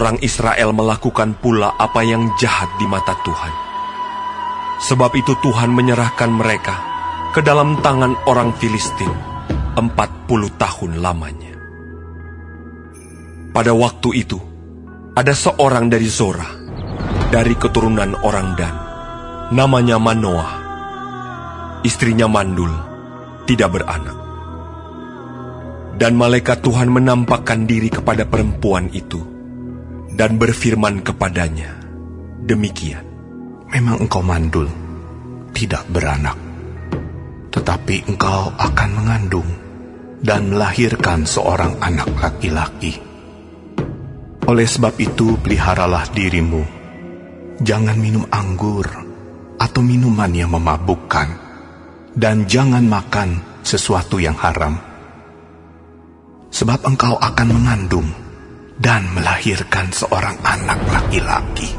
orang Israel melakukan pula apa yang jahat di mata Tuhan. Sebab itu Tuhan menyerahkan mereka ke dalam tangan orang Filistin 40 tahun lamanya. Pada waktu itu, ada seorang dari Zora, dari keturunan orang Dan, namanya Manoah. Istrinya mandul, tidak beranak. Dan malaikat Tuhan menampakkan diri kepada perempuan itu dan berfirman kepadanya, demikian. Memang engkau mandul, tidak beranak, tetapi engkau akan mengandung dan melahirkan seorang anak laki-laki. Oleh sebab itu peliharalah dirimu, jangan minum anggur atau minuman yang memabukkan, dan jangan makan sesuatu yang haram. Sebab engkau akan mengandung dan melahirkan seorang anak laki-laki.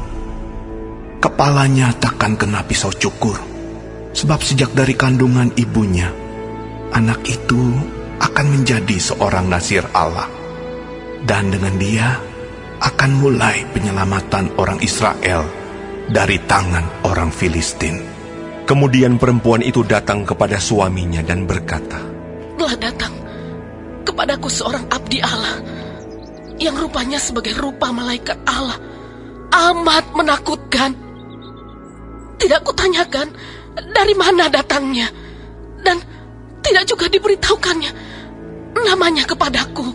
Kepalanya takkan kena pisau cukur, sebab sejak dari kandungan ibunya, anak itu akan menjadi seorang nazir Allah. Dan dengan dia akan mulai penyelamatan orang Israel dari tangan orang Filistin. Kemudian perempuan itu datang kepada suaminya dan berkata, telah datang kepadaku seorang abdi Allah, yang rupanya sebagai rupa malaikat Allah, amat menakutkan. Tidak kutanyakan dari mana datangnya, dan tidak juga diberitahukannya namanya kepadaku.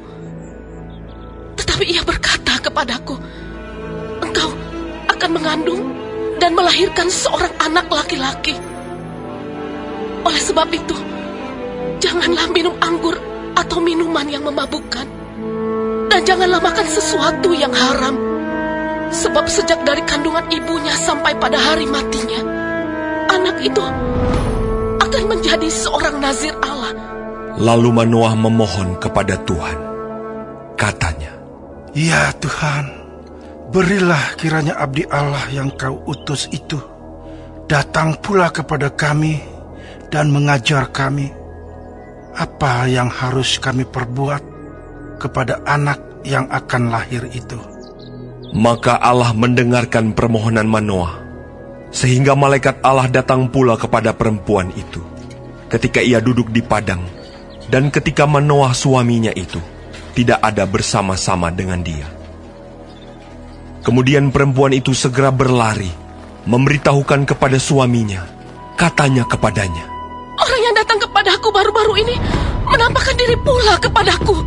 Tetapi ia berkata kepadaku, engkau akan mengandung dan melahirkan seorang anak laki-laki. Oleh sebab itu, janganlah minum anggur atau minuman yang memabukkan, dan janganlah makan sesuatu yang haram. Sebab sejak dari kandungan ibunya sampai pada hari matinya, anak itu akan menjadi seorang nazir Allah. Lalu Manoah memohon kepada Tuhan. Katanya, ya Tuhan, berilah kiranya abdi Allah yang kau utus itu datang pula kepada kami dan mengajar kami apa yang harus kami perbuat kepada anak yang akan lahir itu. Maka Allah mendengarkan permohonan Manoah, sehingga malaikat Allah datang pula kepada perempuan itu ketika ia duduk di padang, dan ketika Manoah suaminya itu tidak ada bersama-sama dengan dia. Kemudian perempuan itu segera berlari, memberitahukan kepada suaminya. Katanya kepadanya, orang yang datang kepadaku baru-baru ini menampakkan diri pula kepadaku.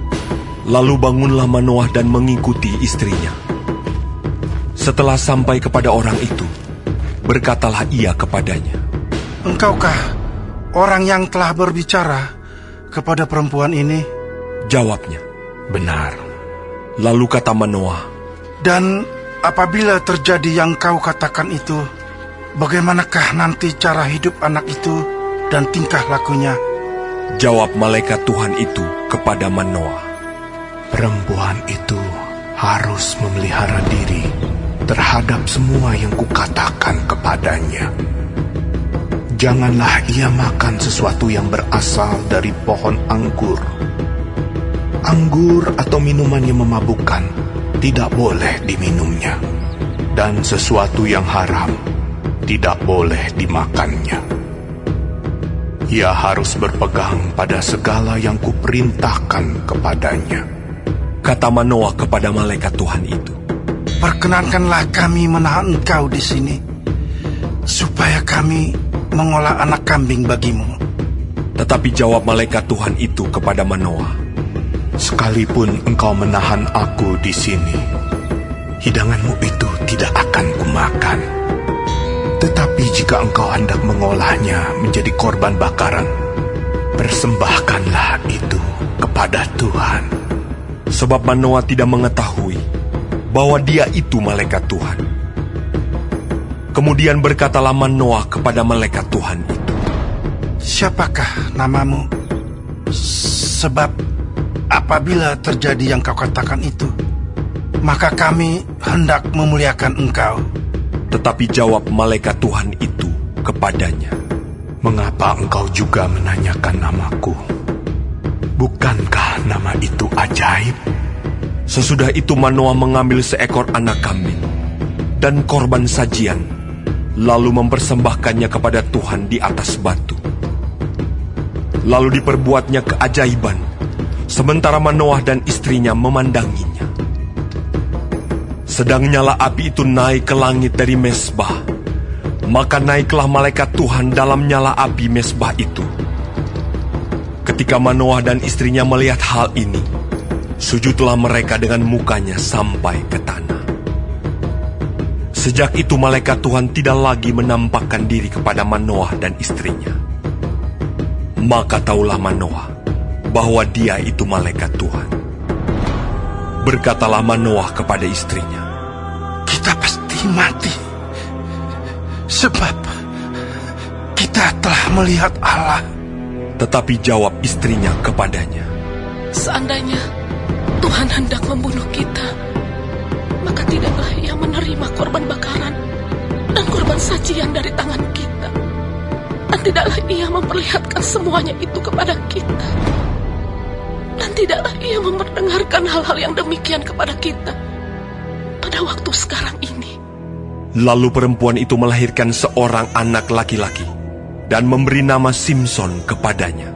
Lalu bangunlah Manoah dan mengikuti istrinya. Setelah sampai kepada orang itu, berkatalah ia kepadanya, engkaukah orang yang telah berbicara kepada perempuan ini? Jawabnya, benar. Lalu kata Manoah, dan apabila terjadi yang kau katakan itu, bagaimanakah nanti cara hidup anak itu dan tingkah lakunya? Jawab malaikat Tuhan itu kepada Manoah, perempuan itu harus memelihara diri terhadap semua yang kukatakan kepadanya. Janganlah ia makan sesuatu yang berasal dari pohon anggur. Anggur atau minuman yang memabukkan tidak boleh diminumnya, dan sesuatu yang haram tidak boleh dimakannya. Ia harus berpegang pada segala yang kuperintahkan kepadanya. Kata Manoah kepada malaikat Tuhan itu, perkenankanlah kami menahan engkau di sini, supaya kami mengolah anak kambing bagimu. Tetapi jawab malaikat Tuhan itu kepada Manoah, sekalipun engkau menahan aku di sini, hidanganmu itu tidak akan kumakan. Tetapi jika engkau hendak mengolahnya menjadi korban bakaran, persembahkanlah itu kepada Tuhan. Sebab Manoah tidak mengetahui bahwa dia itu malaikat Tuhan. Kemudian berkatalah Manoah kepada malaikat Tuhan itu, siapakah namamu? Sebab apabila terjadi yang kau katakan itu, maka kami hendak memuliakan engkau. Tetapi jawab malaikat Tuhan itu kepadanya, mengapa engkau juga menanyakan namaku? Bukankah nama itu ajaib? Sesudah itu Manoah mengambil seekor anak kambing dan korban sajian, lalu mempersembahkannya kepada Tuhan di atas batu. Lalu diperbuatnya keajaiban, sementara Manoah dan istrinya memandanginya. Sedang nyala api itu naik ke langit dari mezbah, maka naiklah malaikat Tuhan dalam nyala api mezbah itu. Ketika Manoah dan istrinya melihat hal ini, sujudlah mereka dengan mukanya sampai ke tanah. Sejak itu malaikat Tuhan tidak lagi menampakkan diri kepada Manoah dan istrinya. Maka taulah Manoah bahwa dia itu malaikat Tuhan. Berkatalah Manoah kepada istrinya, Kita pasti mati, sebab kita telah melihat Allah. Tetapi jawab istrinya kepadanya, Seandainya Tuhan hendak membunuh kita, maka tidaklah Ia menerima korban bakaran dan korban sajian dari tangan kita. Dan tidaklah Ia memperlihatkan semuanya itu kepada kita. Dan tidaklah Ia memperdengarkan hal-hal yang demikian kepada kita pada waktu sekarang ini. Lalu perempuan itu melahirkan seorang anak laki-laki dan memberi nama Simson kepadanya.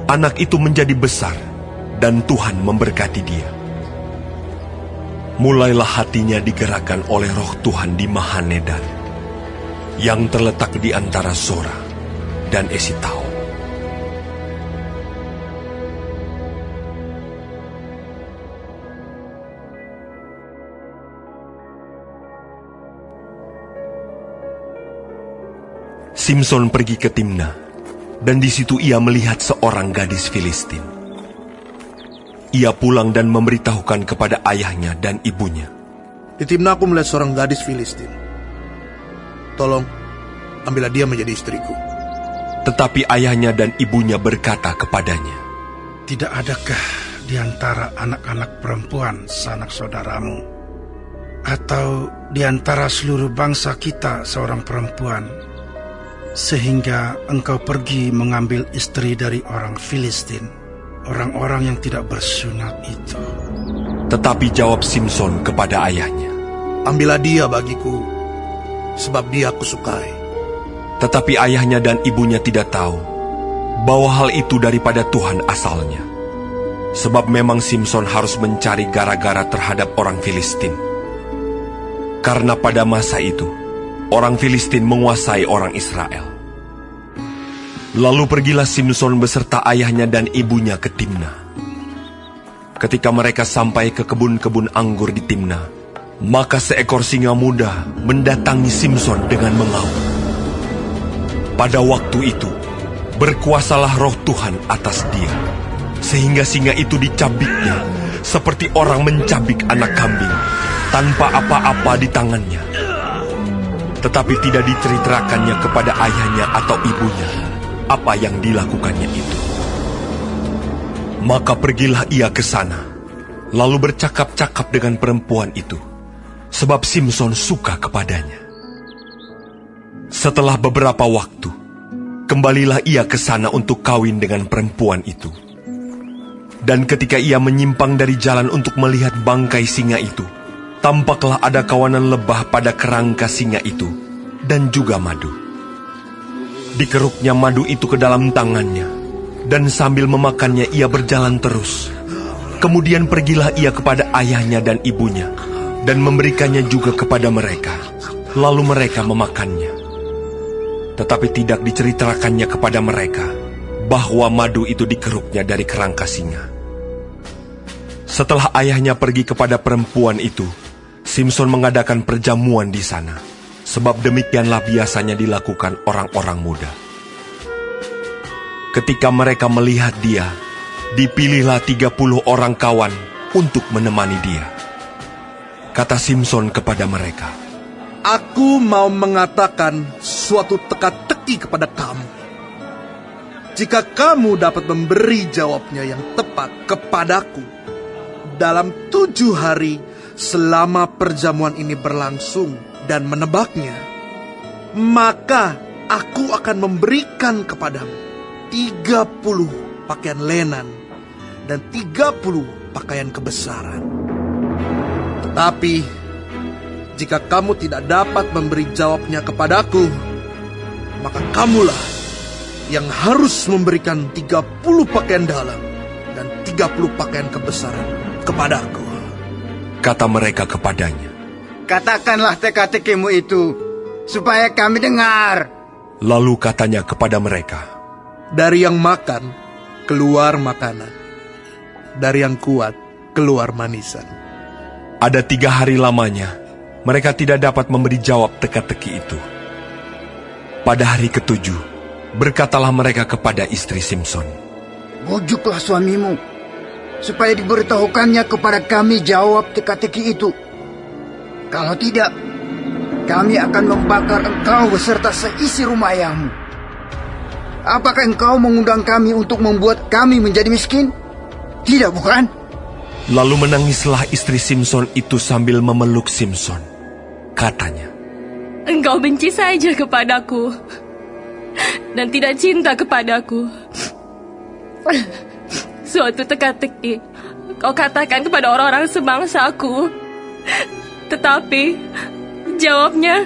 Anak itu menjadi besar dan Tuhan memberkati dia. Mulailah hatinya digerakkan oleh Roh Tuhan di Mahanedan, yang terletak di antara Zora dan Esitao. Simson pergi ke Timna, dan di situ ia melihat seorang gadis Filistin. Ia pulang dan memberitahukan kepada ayahnya dan ibunya. Di Timna aku melihat seorang gadis Filistin. Tolong, ambillah dia menjadi istriku. Tetapi ayahnya dan ibunya berkata kepadanya, Tidak adakah di antara anak-anak perempuan sanak saudaramu, atau di antara seluruh bangsa kita seorang perempuan, sehingga engkau pergi mengambil istri dari orang Filistin, orang-orang yang tidak bersunat itu? Tetapi jawab Simson kepada ayahnya, Ambillah dia bagiku, sebab dia aku sukai. Tetapi ayahnya dan ibunya tidak tahu bahwa hal itu daripada Tuhan asalnya. Sebab memang Simson harus mencari gara-gara terhadap orang Filistin. Karena pada masa itu, orang Filistin menguasai orang Israel. Lalu pergilah Simson beserta ayahnya dan ibunya ke Timna. Ketika mereka sampai ke kebun-kebun anggur di Timna, maka seekor singa muda mendatangi Simson dengan mengaum. Pada waktu itu, berkuasalah Roh Tuhan atas dia, sehingga singa itu dicabiknya seperti orang mencabik anak kambing, tanpa apa-apa di tangannya. Tetapi tidak diceritakannya kepada ayahnya atau ibunya apa yang dilakukannya itu. Maka pergilah ia ke sana, lalu bercakap-cakap dengan perempuan itu, sebab Simson suka kepadanya. Setelah beberapa waktu, kembalilah ia ke sana untuk kawin dengan perempuan itu. Dan ketika ia menyimpang dari jalan untuk melihat bangkai singa itu, tampaklah ada kawanan lebah pada kerangka singa itu, dan juga madu. Dikeruknya madu itu ke dalam tangannya, dan sambil memakannya ia berjalan terus. Kemudian pergilah ia kepada ayahnya dan ibunya, dan memberikannya juga kepada mereka. Lalu mereka memakannya. Tetapi tidak diceritakannya kepada mereka bahwa madu itu dikeruknya dari kerangka singa. Setelah ayahnya pergi kepada perempuan itu, Simson mengadakan perjamuan di sana, sebab demikianlah biasanya dilakukan orang-orang muda. Ketika mereka melihat dia, dipilihlah 30 orang kawan untuk menemani dia. Kata Simson kepada mereka, Aku mau mengatakan suatu teka-teki kepada kamu. Jika kamu dapat memberi jawabnya yang tepat kepadaku dalam 7 hari selama perjamuan ini berlangsung dan menebaknya, maka aku akan memberikan kepadamu 30 pakaian lenan dan 30 pakaian kebesaran. Tetapi, jika kamu tidak dapat memberi jawabnya kepadaku, maka kamulah yang harus memberikan 30 pakaian dalam dan 30 pakaian kebesaran kepadaku. Kata mereka kepadanya. Katakanlah teka-tekimu itu, supaya kami dengar. Lalu katanya kepada mereka, Dari yang makan, keluar makanan. Dari yang kuat, keluar manisan. ada 3 hari lamanya, mereka tidak dapat memberi jawab teka-teki itu. Pada hari ke-7, berkatalah mereka kepada istri Simson, Bujuklah suamimu, supaya diberitahukannya kepada kami jawab teka-teki itu. Kalau tidak, kami akan membakar engkau beserta seisi rumah ayahmu. Apakah engkau mengundang kami untuk membuat kami menjadi miskin? Tidak, bukan? Lalu menangislah istri Simson itu sambil memeluk Simson. Katanya, Engkau benci saja kepadaku dan tidak cinta kepadaku. Suatu teka-teki kau katakan kepada orang-orang sebangsaku, tetapi jawabnya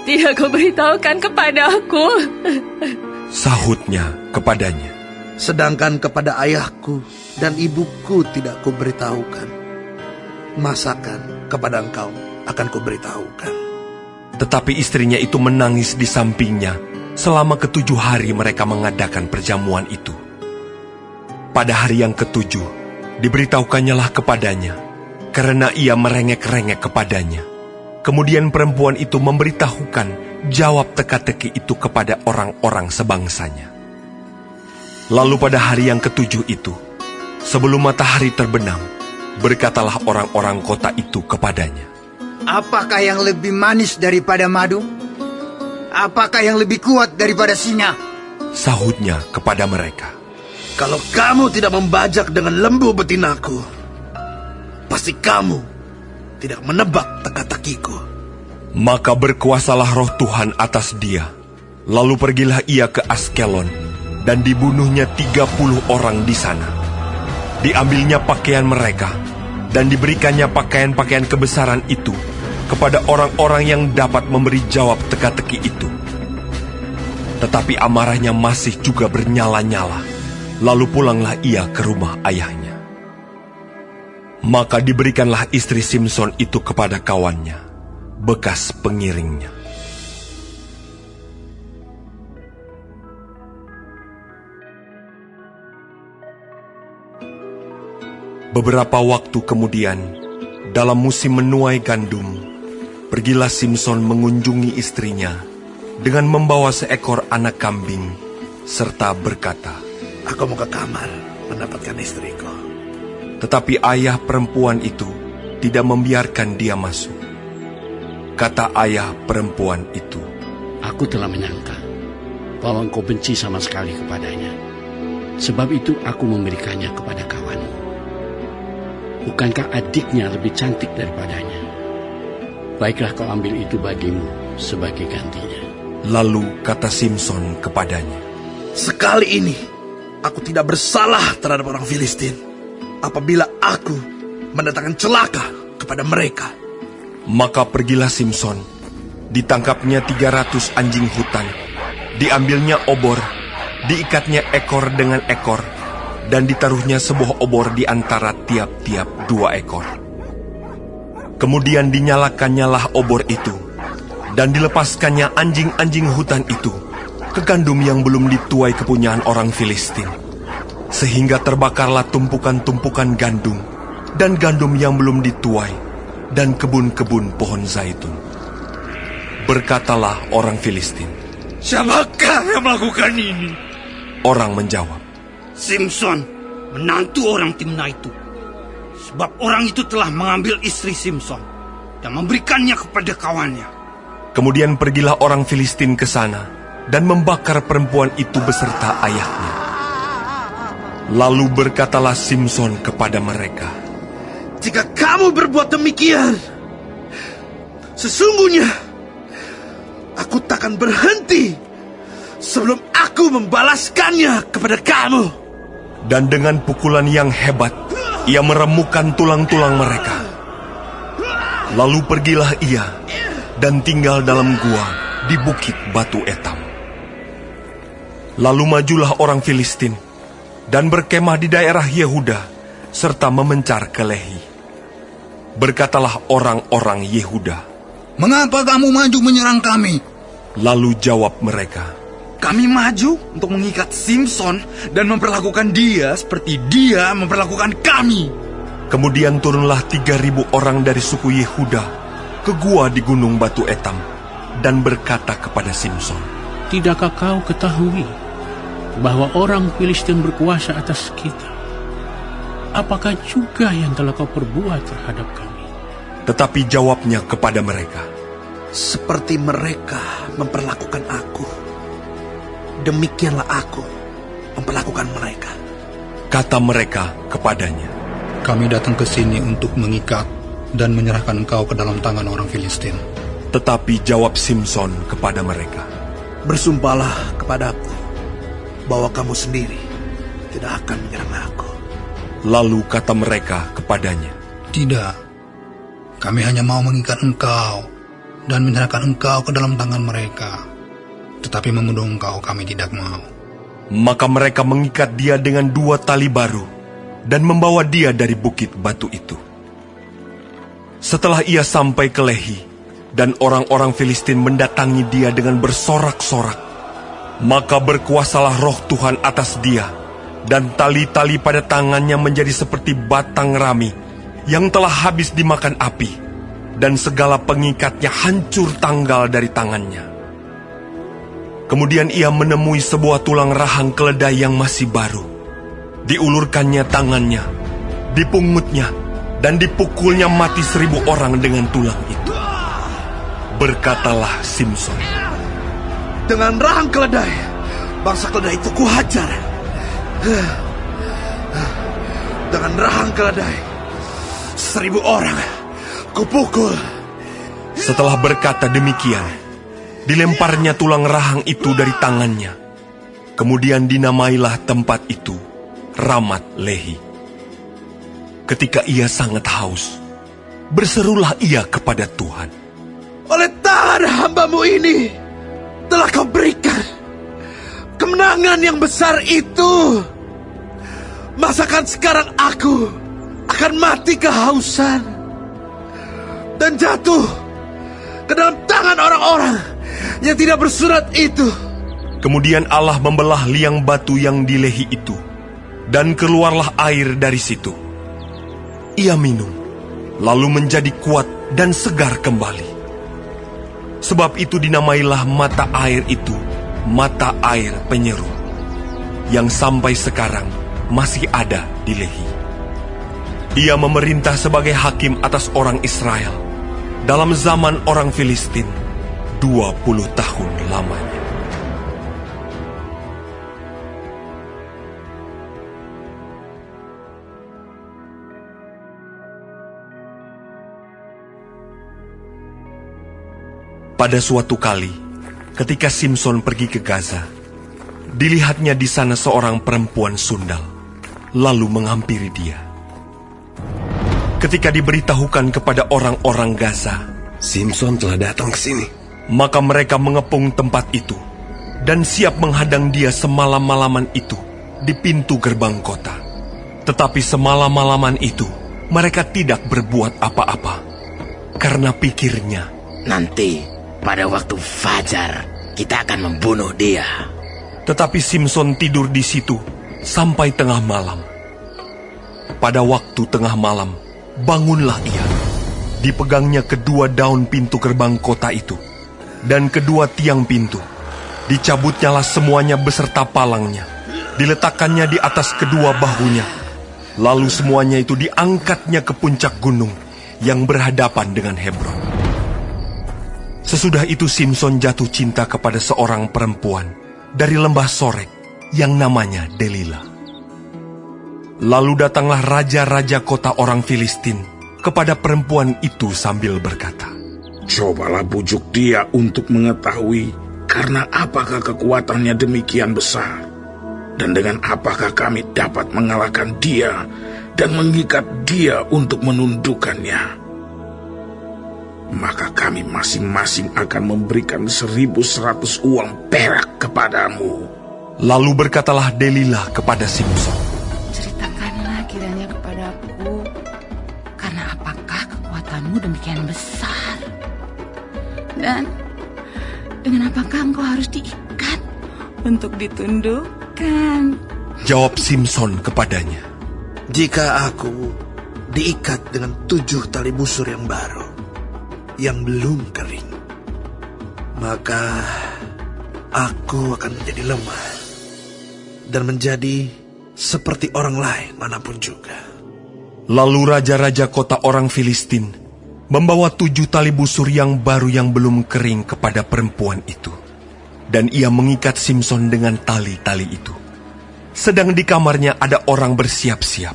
tidak kau beritahukan kepadaku. sahutnya kepadanya, Sedangkan kepada ayahku dan ibuku tidak kuberitahukan. Masakan kepada engkau akan kuberitahukan. Tetapi istrinya itu menangis di sampingnya selama ke-7 hari mereka mengadakan perjamuan itu. Pada hari yang ke-7, diberitahukannya kepadanya, karena ia merengek-rengek kepadanya. Kemudian perempuan itu memberitahukan jawab teka-teki itu kepada orang-orang sebangsanya. Lalu pada hari yang ke-7 itu, sebelum matahari terbenam, berkatalah orang-orang kota itu kepadanya, Apakah yang lebih manis daripada madu? Apakah yang lebih kuat daripada singa? sahutnya kepada mereka, Kalau kamu tidak membajak dengan lembu betinaku, pasti kamu tidak menebak teka-tekiku. Maka berkuasalah roh Tuhan atas dia. Lalu pergilah ia ke Askelon, dan dibunuhnya 30 orang di sana. Diambilnya pakaian mereka, dan diberikannya pakaian-pakaian kebesaran itu kepada orang-orang yang dapat memberi jawab teka-teki itu. Tetapi amarahnya masih juga bernyala-nyala. Lalu pulanglah ia ke rumah ayahnya. Maka diberikanlah istri Simson itu kepada kawannya, bekas pengiringnya. Beberapa waktu kemudian, dalam musim menuai gandum, pergilah Simson mengunjungi istrinya dengan membawa seekor anak kambing, serta berkata, Aku mau ke kamar mendapatkan istriku. Tetapi ayah perempuan itu tidak membiarkan dia masuk. Kata ayah perempuan itu, Aku telah menyangka bahwa engkau benci sama sekali kepadanya. Sebab itu aku memberikannya kepada kawanmu. Bukankah adiknya lebih cantik daripadanya? Baiklah kau ambil itu bagimu sebagai gantinya. Lalu kata Simson kepadanya, Sekali ini, aku tidak bersalah terhadap orang Filistin apabila aku mendatangkan celaka kepada mereka. Maka pergilah Simson, ditangkapnya 300 anjing hutan, diambilnya obor, diikatnya ekor dengan ekor, dan ditaruhnya sebuah obor di antara tiap-tiap 2 ekor. Kemudian dinyalakannya obor itu, dan dilepaskannya anjing-anjing hutan itu ke gandum yang belum dituai kepunyaan orang Filistin, sehingga terbakarlah tumpukan-tumpukan gandum dan gandum yang belum dituai, dan kebun-kebun pohon zaitun. Berkatalah orang Filistin, Siapakah yang melakukan ini? Orang menjawab, Simson, menantu orang Timna itu. Sebab orang itu telah mengambil istri Simson dan memberikannya kepada kawannya. Kemudian pergilah orang Filistin ke sana dan membakar perempuan itu beserta ayahnya. Lalu berkatalah Simson kepada mereka, Jika kamu berbuat demikian, sesungguhnya aku takkan berhenti sebelum aku membalaskannya kepada kamu. dan dengan pukulan yang hebat, Ia meremukkan tulang-tulang mereka. Lalu pergilah ia dan tinggal dalam gua di bukit Batu Etam. Lalu majulah orang Filistin dan berkemah di daerah Yehuda serta memencar ke Lehi. Berkatalah orang-orang Yehuda, "Mengapa kamu maju menyerang kami?" Lalu jawab mereka, "Kami maju untuk mengikat Simson dan memperlakukan dia seperti dia memperlakukan kami." Kemudian turunlah 3.000 orang dari suku Yehuda ke gua di gunung Batu Etam dan berkata kepada Simson, Tidakkah kau ketahui bahwa orang Filistin berkuasa atas kita? Apakah juga yang telah kau perbuat terhadap kami? Tetapi jawabnya kepada mereka, "Seperti mereka memperlakukan aku, demikianlah aku memperlakukan mereka." Kata mereka kepadanya, "Kami datang ke sini untuk mengikat dan menyerahkan engkau ke dalam tangan orang Filistin." Tetapi jawab Simson kepada mereka, "Bersumpahlah kepadaku bahwa kamu sendiri tidak akan menyerang aku." Lalu kata mereka kepadanya, "Tidak, kami hanya mau mengikat engkau dan menyerahkan engkau ke dalam tangan mereka. Tetapi membunuh engkau kami tidak mau." Maka mereka mengikat dia dengan 2 tali baru dan membawa dia dari bukit batu itu. Setelah ia sampai ke Lehi, dan orang-orang Filistin mendatangi dia dengan bersorak-sorak, maka berkuasalah roh Tuhan atas dia, dan tali-tali pada tangannya menjadi seperti batang rami yang telah habis dimakan api, dan segala pengikatnya hancur tanggal dari tangannya. Kemudian ia menemui sebuah tulang rahang keledai yang masih baru. Diulurkannya tangannya, dipungutnya, dan dipukulnya mati 1.000 orang dengan tulang itu. Berkatalah Simson, "Dengan rahang keledai, bangsa keledai itu kuhajar. Dengan rahang keledai, 1.000 orang kupukul." Setelah berkata demikian, dilemparnya tulang rahang itu dari tangannya. Kemudian dinamailah tempat itu Ramat Lehi. Ketika ia sangat haus, berserulah ia kepada Tuhan, "Oleh tangan hamba-Mu ini telah Kau berikan kemenangan yang besar itu. Masakan sekarang aku akan mati kehausan dan jatuh ke dalam tangan orang-orang yang tidak bersurat itu." Kemudian Allah membelah liang batu yang di Lehi itu, dan keluarlah air dari situ. Ia minum, lalu menjadi kuat dan segar kembali. Sebab itu dinamailah mata air itu mata air penyeru, yang sampai sekarang masih ada di Lehi. Ia memerintah sebagai hakim atas orang Israel dalam zaman orang Filistin 20 tahun lamanya. Pada suatu kali, ketika Simson pergi ke Gaza, dilihatnya di sana seorang perempuan sundal, lalu menghampiri dia. Ketika diberitahukan kepada orang-orang Gaza, Simson telah datang ke sini, maka mereka mengepung tempat itu dan siap menghadang dia semalam-malaman itu di pintu gerbang kota. Tetapi semalam-malaman itu mereka tidak berbuat apa-apa, karena pikirnya, "Nanti pada waktu fajar, kita akan membunuh dia." Tetapi Simson tidur di situ sampai tengah malam. Pada waktu tengah malam, bangunlah ia. Dipegangnya kedua daun pintu gerbang kota itu, dan kedua tiang pintu. Dicabutnyalah semuanya beserta palangnya. Diletakkannya di atas kedua bahunya. Lalu semuanya itu diangkatnya ke puncak gunung yang berhadapan dengan Hebron. Sesudah itu Simson jatuh cinta kepada seorang perempuan dari lembah Sorek yang namanya Delila. Lalu datanglah raja-raja kota orang Filistin kepada perempuan itu sambil berkata, "Cobalah bujuk dia untuk mengetahui karena apakah kekuatannya demikian besar, dan dengan apakah kami dapat mengalahkan dia dan mengikat dia untuk menundukkannya, maka kami masing-masing akan memberikan 1.100 uang perak kepadamu. Lalu berkatalah Delilah kepada Simson, ceritakanlah kiranya kepadaku, karena apakah kekuatanmu demikian besar? Dan dengan apakah engkau harus diikat untuk ditundukkan? Jawab Simson kepadanya, jika aku diikat dengan 7 tali busur yang baru, yang belum kering, maka aku akan menjadi lemah dan menjadi seperti orang lain manapun juga. Lalu raja-raja kota orang Filistin membawa 7 tali busur yang baru yang belum kering kepada perempuan itu. Dan ia mengikat Simson dengan tali-tali itu. Sedang di kamarnya ada orang bersiap-siap.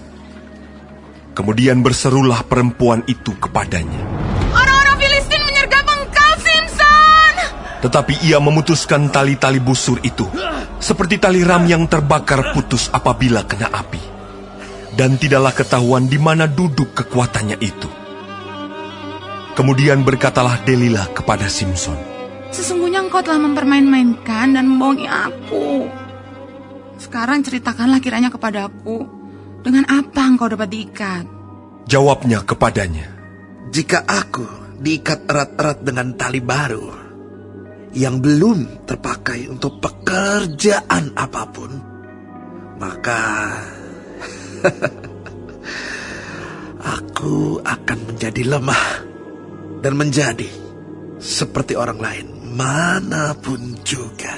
Kemudian berserulah perempuan itu kepadanya, Orang-orang Filistin menyergap engkau, Simson! tetapi ia memutuskan tali-tali busur itu, seperti tali ram yang terbakar putus apabila kena api. Dan tidaklah ketahuan di mana duduk kekuatannya itu. Kemudian berkatalah Delilah kepada Simson, Sesungguhnya engkau telah mempermain-mainkan dan membohongi aku. Sekarang ceritakanlah kiranya kepadaku, dengan apa engkau dapat diikat? Jawabnya kepadanya, jika aku diikat erat-erat dengan tali baru, yang belum terpakai untuk pekerjaan apapun, maka aku akan menjadi lemah dan menjadi seperti orang lain manapun juga.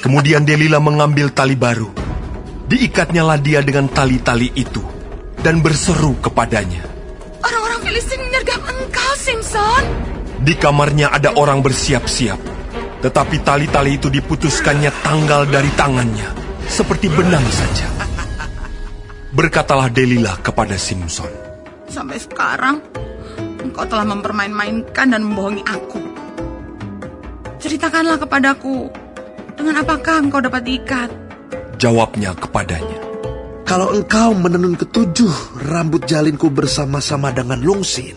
Kemudian Delilah mengambil tali baru. Diikatnyalah dia dengan tali-tali itu dan berseru kepadanya, Orang-orang Filistin menyergap engkau, Simson! di kamarnya ada orang bersiap-siap, tetapi tali-tali itu diputuskannya tanggal dari tangannya, seperti benang saja. Berkatalah Delilah kepada Simson, Sampai sekarang, engkau telah mempermain-mainkan dan membohongi aku. Ceritakanlah kepadaku, dengan apakah engkau dapat diikat? Jawabnya kepadanya, Kalau engkau menenun 7 rambut jalinku bersama-sama dengan lungsin,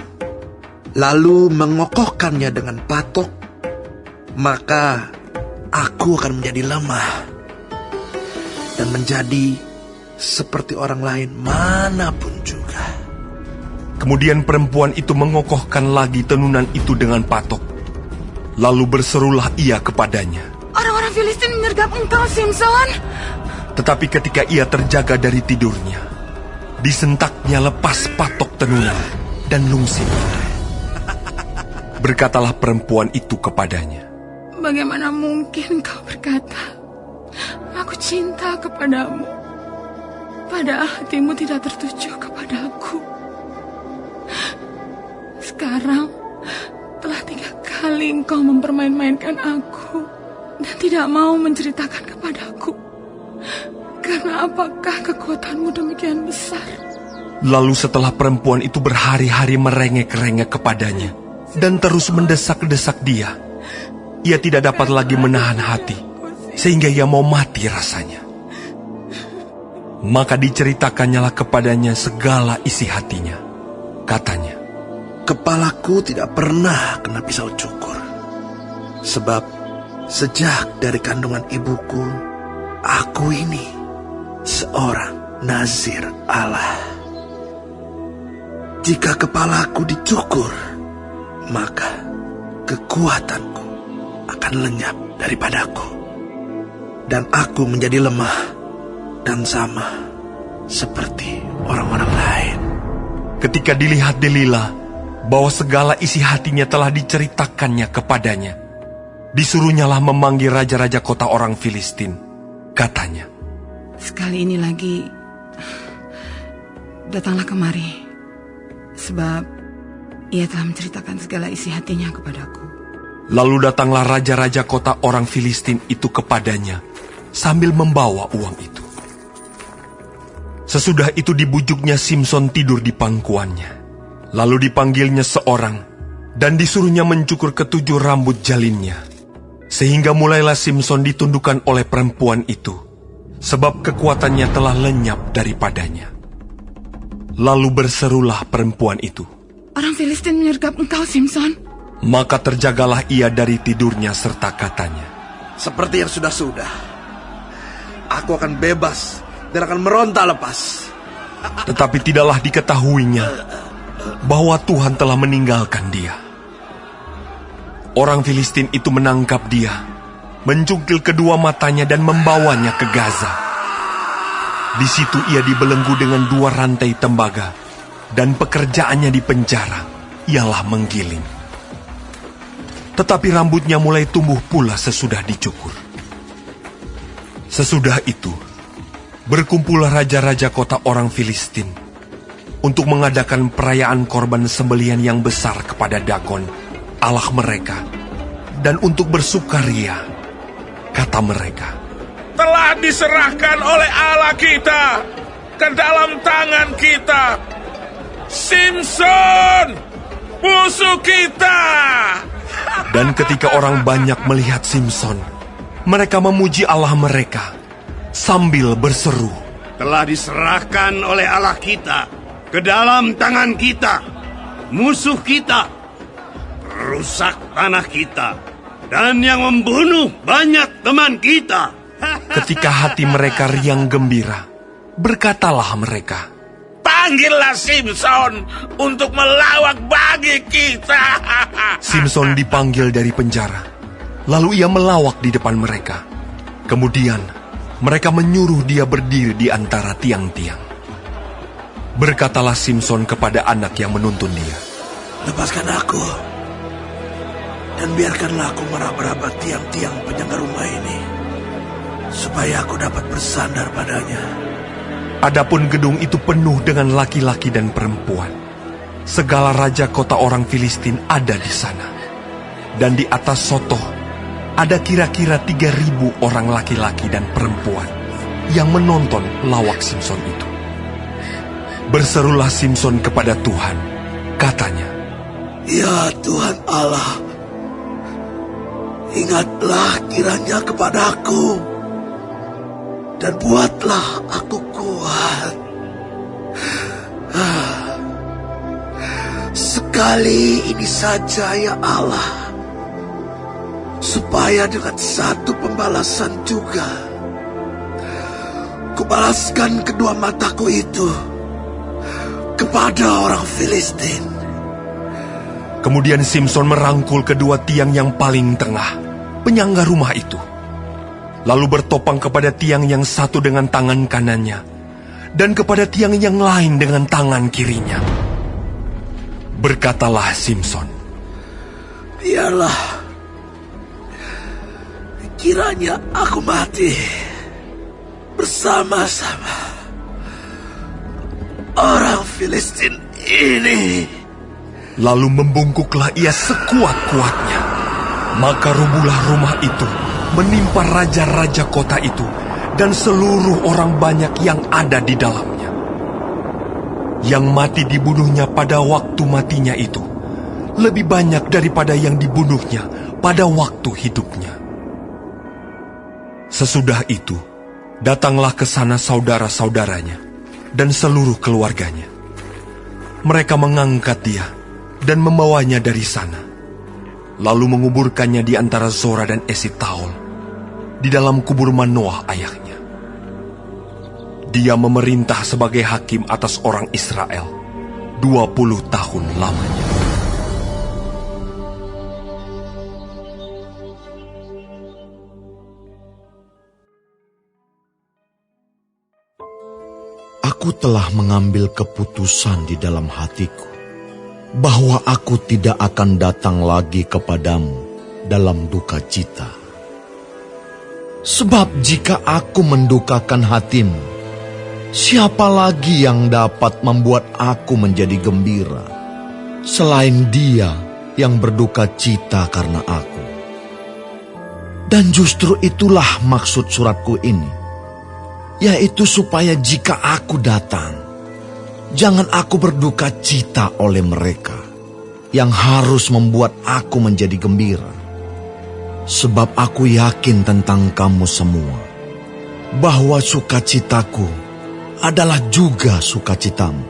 lalu mengokohkannya dengan patok, maka aku akan menjadi lemah dan menjadi seperti orang lain manapun juga. Kemudian perempuan itu mengokohkan lagi tenunan itu dengan patok. Lalu berserulah ia kepadanya, Orang-orang Filistin menyergap engkau, Simson! tetapi ketika ia terjaga dari tidurnya, disentaknya lepas patok tenunan dan lungsin itu. Berkatalah perempuan itu kepadanya, Bagaimana mungkin kau berkata, Aku cinta kepadamu, padahal hatimu tidak tertuju kepadaku. Sekarang telah 3 kali engkau mempermain-mainkan aku dan tidak mau menceritakan kepadaku. Karena apakah kekuatanmu demikian besar? Lalu setelah perempuan itu berhari-hari merengek-rengek kepadanya dan terus mendesak-desak dia, ia tidak dapat lagi menahan hati, sehingga ia mau mati rasanya. Maka diceritakannya kepadanya segala isi hatinya. Katanya, Kepalaku tidak pernah kena pisau cukur, sebab sejak dari kandungan ibuku, aku ini seorang nazir Allah. Jika kepalaku dicukur, maka kekuatanku akan lenyap daripadaku, dan aku menjadi lemah dan sama seperti orang-orang lain. ketika dilihat Delilah bahwa segala isi hatinya telah diceritakannya kepadanya, disuruhnyalah memanggil raja-raja kota orang Filistin. Katanya, Sekali ini lagi, datanglah kemari, sebab ia telah menceritakan segala isi hatinya kepadaku. lalu datanglah raja-raja kota orang Filistin itu kepadanya sambil membawa uang itu. Sesudah itu dibujuknya Simson tidur di pangkuannya. Lalu dipanggilnya seorang dan disuruhnya mencukur 7 rambut jalinnya. Sehingga mulailah Simson ditundukkan oleh perempuan itu, sebab kekuatannya telah lenyap daripadanya. Lalu berserulah perempuan itu. Orang Filistin menyergap engkau, Simson. Maka terjagalah ia dari tidurnya serta katanya, seperti yang sudah-sudah, aku akan bebas dan akan meronta lepas. Tetapi tidaklah diketahuinya bahwa Tuhan telah meninggalkan dia. Orang Filistin itu menangkap dia, mencungkil kedua matanya dan membawanya ke Gaza. Di situ ia dibelenggu dengan 2 rantai tembaga, dan pekerjaannya di penjara ialah menggiling. Tetapi rambutnya mulai tumbuh pula sesudah dicukur. Sesudah itu, berkumpullah raja-raja kota orang Filistin untuk mengadakan perayaan korban sembelihan yang besar kepada Dagon, Allah mereka, dan untuk bersukaria, kata mereka, telah diserahkan oleh Allah kita ke dalam tangan kita. Simson, musuh kita. Dan ketika orang banyak melihat Simson, mereka memuji Allah mereka sambil berseru, telah diserahkan oleh Allah kita ke dalam tangan kita. Musuh kita rusak tanah kita, dan yang membunuh banyak teman kita. Ketika hati mereka riang gembira, berkatalah mereka, panggillah Simson untuk melawak bagi kita. Simson dipanggil dari penjara, lalu ia melawak di depan mereka. Kemudian mereka menyuruh dia berdiri di antara tiang-tiang. Berkatalah Simson kepada anak yang menuntun dia, lepaskan aku, dan biarkanlah aku meraba-raba tiang-tiang penyangga rumah ini, supaya aku dapat bersandar padanya. Adapun gedung itu penuh dengan laki-laki dan perempuan. Segala raja kota orang Filistin ada di sana. Dan di atas sotoh ada kira-kira 3.000 orang laki-laki dan perempuan yang menonton lawak Simson itu. Berserulah Simson kepada Tuhan, katanya, ya Tuhan Allah, ingatlah kiranya kepadaku, dan buatlah aku kuat. Sekali ini saja ya Allah, supaya dengan satu pembalasan juga kubalaskan kedua mataku itu kepada orang Filistin. Kemudian Simson merangkul kedua tiang yang paling tengah, penyangga rumah itu, lalu bertopang kepada tiang yang satu dengan tangan kanannya, dan kepada tiang yang lain dengan tangan kirinya. Berkatalah Simson, biarlah kiranya aku mati bersama-sama orang Filistin ini. Lalu membungkuklah ia sekuat-kuatnya. Maka rubuhlah rumah itu, menimpa raja-raja kota itu dan seluruh orang banyak yang ada di dalamnya. Yang mati dibunuhnya pada waktu matinya itu lebih banyak daripada yang dibunuhnya pada waktu hidupnya. Sesudah itu, datanglah ke sana saudara-saudaranya dan seluruh keluarganya. Mereka mengangkat dia dan membawanya dari sana, lalu menguburkannya di antara Zora dan Esitaol, di dalam kubur Manoah ayahnya. Dia memerintah sebagai hakim atas orang Israel 20 tahun lamanya. Aku telah mengambil keputusan di dalam hatiku, bahwa aku tidak akan datang lagi kepadamu dalam duka cita. Sebab jika aku mendukakan hatimu, siapa lagi yang dapat membuat aku menjadi gembira, selain Dia yang berduka cita karena aku? Dan justru itulah maksud suratku ini, yaitu supaya jika aku datang, jangan aku berduka cita oleh mereka yang harus membuat aku menjadi gembira. Sebab aku yakin tentang kamu semua, bahwa sukacitaku adalah juga sukacitamu,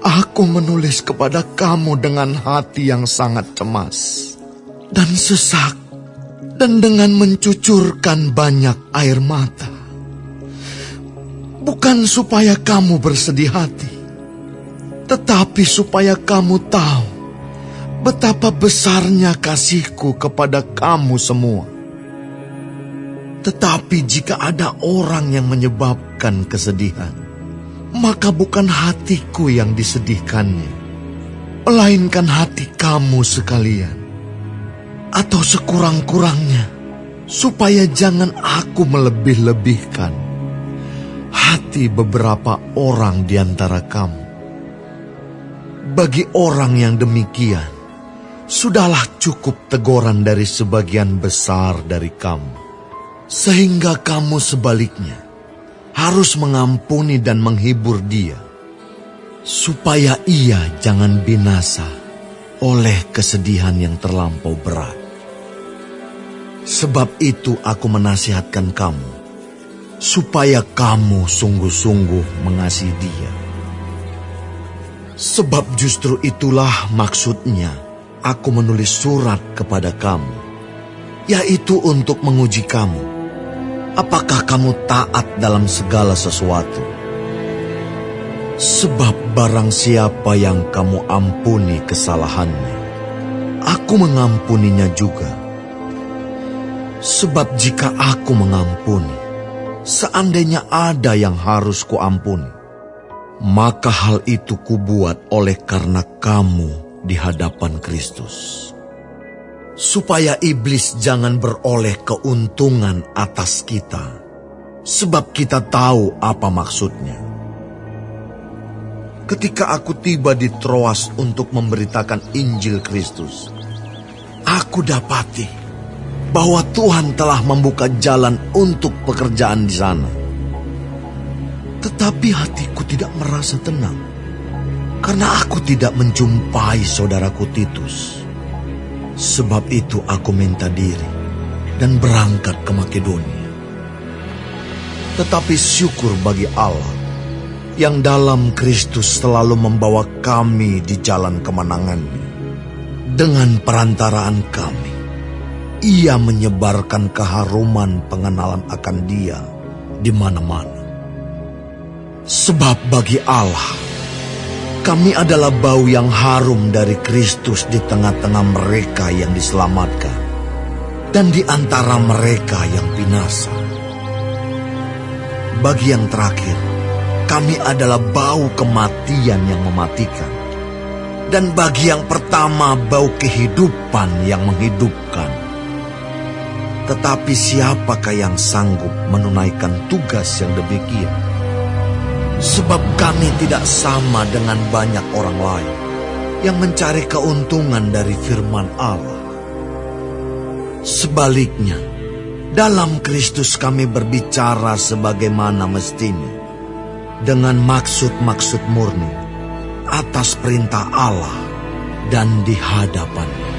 Aku menulis kepada kamu dengan hati yang sangat cemas dan sesak, dan dengan mencucurkan banyak air mata. Bukan supaya kamu bersedih hati, tetapi supaya kamu tahu betapa besarnya kasihku kepada kamu semua. Tetapi jika ada orang yang menyebabkan kesedihan, maka bukan hatiku yang disedihkannya, melainkan hati kamu sekalian. Atau sekurang-kurangnya, supaya jangan aku melebih-lebihkan hati beberapa orang di antara kamu. Bagi orang yang demikian, sudahlah cukup teguran dari sebagian besar dari kamu, sehingga kamu sebaliknya harus mengampuni dan menghibur dia, supaya ia jangan binasa oleh kesedihan yang terlampau berat. Sebab itu aku menasihatkan kamu, supaya kamu sungguh-sungguh mengasihi dia. Sebab justru itulah maksudnya aku menulis surat kepada kamu, yaitu untuk menguji kamu, apakah kamu taat dalam segala sesuatu. Sebab barang siapa yang kamu ampuni kesalahannya, aku mengampuninya juga. Sebab jika aku mengampuni, seandainya ada yang harus kuampuni, maka hal itu kubuat oleh karena kamu di hadapan Kristus, supaya iblis jangan beroleh keuntungan atas kita, sebab kita tahu apa maksudnya. Ketika aku tiba di Troas untuk memberitakan Injil Kristus, aku dapati bahwa Tuhan telah membuka jalan untuk pekerjaan di sana. Tetapi hatiku tidak merasa tenang, karena aku tidak menjumpai saudaraku Titus. Sebab itu aku minta diri dan berangkat ke Makedonia. Tetapi syukur bagi Allah, yang dalam Kristus selalu membawa kami di jalan kemenangannya. Dengan perantaraan kami, Ia menyebarkan keharuman pengenalan akan Dia di mana-mana. Sebab bagi Allah, kami adalah bau yang harum dari Kristus di tengah-tengah mereka yang diselamatkan dan di antara mereka yang binasa. Bagi yang terakhir, kami adalah bau kematian yang mematikan, dan bagi yang pertama bau kehidupan yang menghidupkan. Tetapi siapakah yang sanggup menunaikan tugas yang demikian? Sebab kami tidak sama dengan banyak orang lain yang mencari keuntungan dari firman Allah. Sebaliknya, dalam Kristus kami berbicara sebagaimana mestinya, dengan maksud-maksud murni, atas perintah Allah dan di hadapan-Nya.